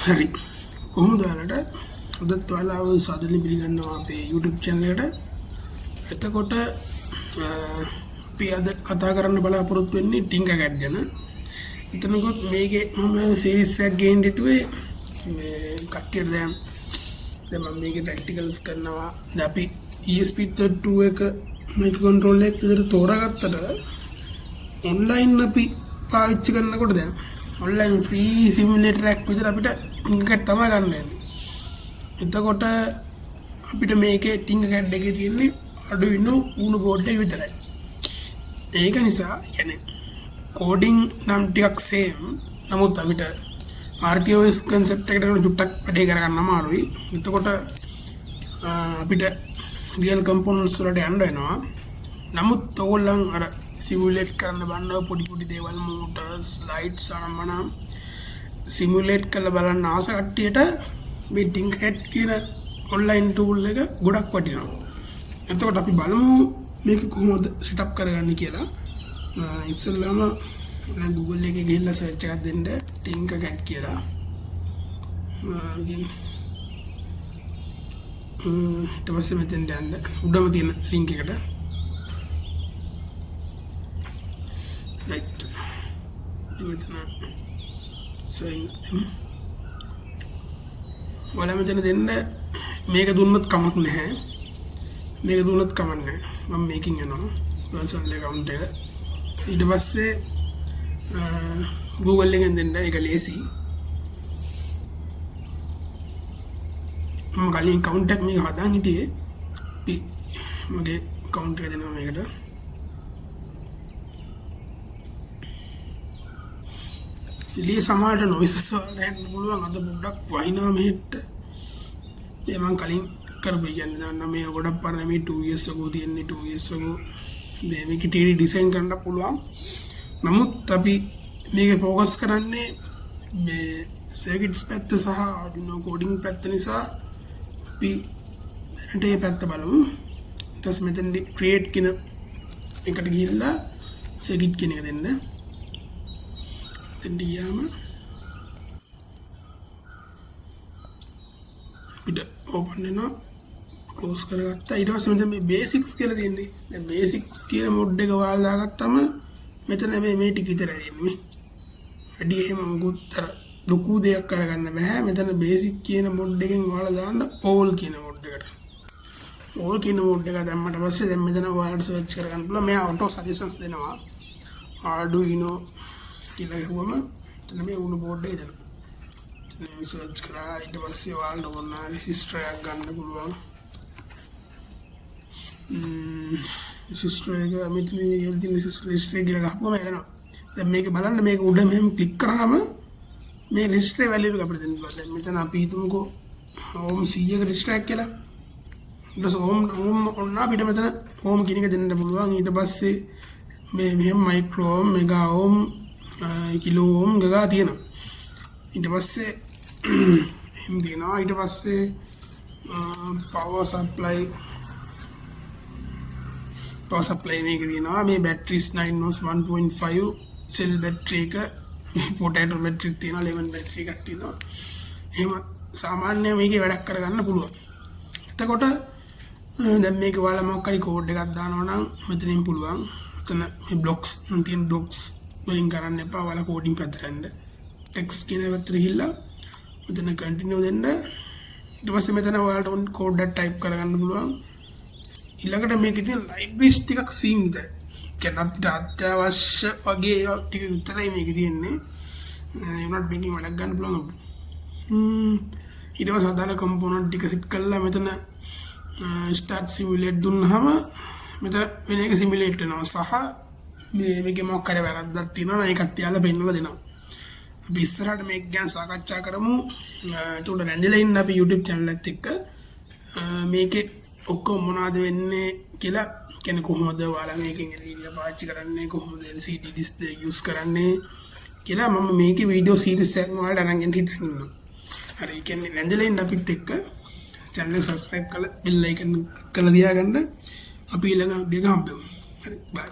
හරි කොහොමද ඔයාලට අදත් ඔයාලාව සාදරයෙන් පිළිගන්නවා අපේ YouTube channel එකට. එතකොට අපි අද කතා කරන්න බලාපොරොත්තු වෙන්නේ ටින්කර්කැට් ගැන. එතනකොත් මේකේ මම සීරීස් එකක් ගේන්න හිතුවේ මේ කට්ටියට දැන් මම මේකේ ප්‍රැක්ටිකල්ස් කරනවා. දැන් අපි ESP32 එක මේක කන්ට්‍රෝල් එක විතර තෝරාගත්තට ඔන්ලයින් අපි පාවිච්චි කරනකොට දැන් ඔන්ලයින් ෆ්‍රී සිමුලේටර් එකක් විතර අපිට ටින්කර්කැට් තමයි ගන්න වෙන්නේ. එතකොට අපිට මේකේ ටින්කර්කැට් එකේ තියෙන්නේ Arduino Uno board එක විතරයි. ඒක නිසා يعني කෝඩින් නම් ටිකක් සේම්. නමුත් අපිට RTOS concept එකට යන චුට්ටක් වැඩේ කරගන්න අමාරුයි. එතකොට අපිට real components වලට යන්න වෙනවා. නමුත් ඕගොල්ලන් අර සිමුලේට් කරන්න බannව පොඩි පොඩි දේවල් මෝටර්ස් ලයිට්ස් අනම්මනම් සිමුලේට් කරලා බලන්න ආස කට්ටියට මේ ටින්කර්කැට් කියන ඔන්ලයින් ටූල් එක ගොඩක් වටිනවා. එතකොට අපි බලමු මේක කොහොමද සෙටප් කරගන්නේ කියලා. ඉස්සෙල්ලාම මම Google එකේ ගිහිල්ලා සර්ච් එකක් දෙන්න ටින්කර්කැට් කියලා. ඉතින් ඊට පස්සේ මෙතෙන් යන්න උඩම තියෙන ලින්ක් එකට right මෙතන sign වල මෙතන දෙන්න මේක දුන්නත් කමක් නැහැ. මේක දුන්නත් කමක් නැහැ. මම මේකින් යනවා personal account එක. ඊට පස්සේ Google එකෙන් දෙන්න ඒක ලේසි. මම කලින් account එක මේක හදාන් හිටියේ. මගේ account එක දෙනවා මේකට. ඉලිය සමාජයට නොවිසස් වලට යන්න පුළුවන්. අද පොඩ්ඩක් වහිනවා මෙහෙට. මේ මම කලින් කරපු කියන්නේ දැන් මේ ගොඩක් පරණ මේ 2 years ago තියෙන්නේ 2 years ago මේක ටීඩි ඩිසයින් කරන්න පුළුවන්. නමුත් අපි මේක ફોකස් කරන්නේ මේ සර්කිට්ස් පැත්ත සහ Arduino coding පැත්ත නිසා අපි දැනට මේ පැත්ත බලමු. ඊට පස්සේ මෙතන create කියන එකට ගිහිල්ලා සර්කිට් කියන එක දෙන්න. එතෙන් ගියාම පිට ඕපන් වෙනවා. ක්ලෝස් කරගත්තා. ඊට පස්සේ මෙතන මේ බේසික්ස් කියලා තියෙන්නේ. දැන් බේසික්ස් කියන මොඩ් එක වහලා දාගත්තම මෙතන මේ ටික විතරයි තියෙන්නේ. වැඩි එහෙම මොකුත් අර ලොකු දෙයක් කරගන්න බෑ. මෙතන බේසික් කියන මොඩ් එකෙන් වහලා දාන්න ඕල් කියන මොඩ් එකට. ඕල් කියන මොඩ් එක දැම්මට පස්සේ දැන් මෙතන ඔයාලට සර්ච් කරගන්න පුළුවන්. මෙයා ඔටෝ සජෙෂන්ස් දෙනවා. Arduino කියලා ගිහුවම එතන මේ Uno board එක දෙනවා. එතන සර්ච් කරා ඊට පස්සේ ඔයාලට ඕන රෙසිස්ටර් එකක් ගන්න පුළුවන්. රෙසිස්ටර් එක මෙතන මේ රෙසිස්ටර් එක කියලා ගහපුවම එනවා. දැන් මේක බලන්න මේක උඩ මෙහෙම ක්ලික් කරාම මේ රෙසිස්ටර් වැලියු එක අපිට දෙන්න පුළුවන්. දැන් මෙතන අපි හිතමුකෝ ඕම් 100ක රෙසිස්ටර් එකක් කියලා. ඊට පස්සේ ඕම් ඔන්න අපිට මෙතන ඕම් කියන එක දෙන්න පුළුවන්. ඊට පස්සේ මේ මෙහෙම මයික්‍රෝ ඕම් මෙගා ඕම් කිලෝ ඕම් ගගා තියෙනවා. ඊට පස්සේ එහෙම දෙනවා. ඊට පස්සේ power supply මේක තියෙනවා. මේ batteries 9 volts 1.5 cell battery එක potato battery තියෙනවා. lemon battery එකක් තියෙනවා. එහෙම සාමාන්‍ය මේකේ වැඩක් කරගන්න පුළුවන්. එතකොට දැන් මේක ඔයාලා මොකක් හරි කෝඩ් එකක් දානවා නම් මෙතනින් පුළුවන්. එතන මේ blocks නම් තියෙන blocks වලින් කරන්න එපා. ඔයාලා coding පැත්තට යන්න. text කියන පැත්තට ගිහිල්ලා මෙතන continue දෙන්න. ඊට පස්සේ මෙතන ඔයාලට ඕන කෝඩ් එක type කරගන්න පුළුවන්. ඊළඟට මේකේ තියෙන libraries ටිකක් සීමිතයි. කියන්නේ අපිට අත්‍යවශ්‍ය වගේ ඒවා ටික විතරයි මේකේ තියෙන්නේ. ඒ වුණාට මේකෙන් වැඩක් ගන්න පුළුවන් අපිට. ඊට පස්සේ අදාළ component ටික set කරලා මෙතන start simulate දුන්නාම මෙතන වෙන එක simulate වෙනවා. සහ මේකේ මොකක් හරි වැරද්දක් තියෙනවා නම් ඒකත් තියාලා පෙන්නලා දෙනවා. අපි ඉස්සරහට මේක ගැන සාකච්ඡා කරමු. ඒකට රැඳිලා ඉන්න අපි YouTube channel එකත් එක්ක මේකේ ඔක්කොම මොනවද වෙන්නේ කියලා කියන්නේ කොහොමද ඔයාලා මේකෙන් LED පාවිච්චි කරන්නේ කොහොමද LCD display use කරන්නේ කියලා මම මේකේ වීඩියෝ සීරීස් එකක් ඔයාලට අරන් එන්න හිතන් ඉන්නවා. හරි කියන්නේ රැඳිලා ඉන්න අපිත් එක්ක channel එක subscribe කරලා bell icon කරලා තියාගන්න. අපි ඊළඟ වීඩියෝ එක හම්බෙමු. හරි bye.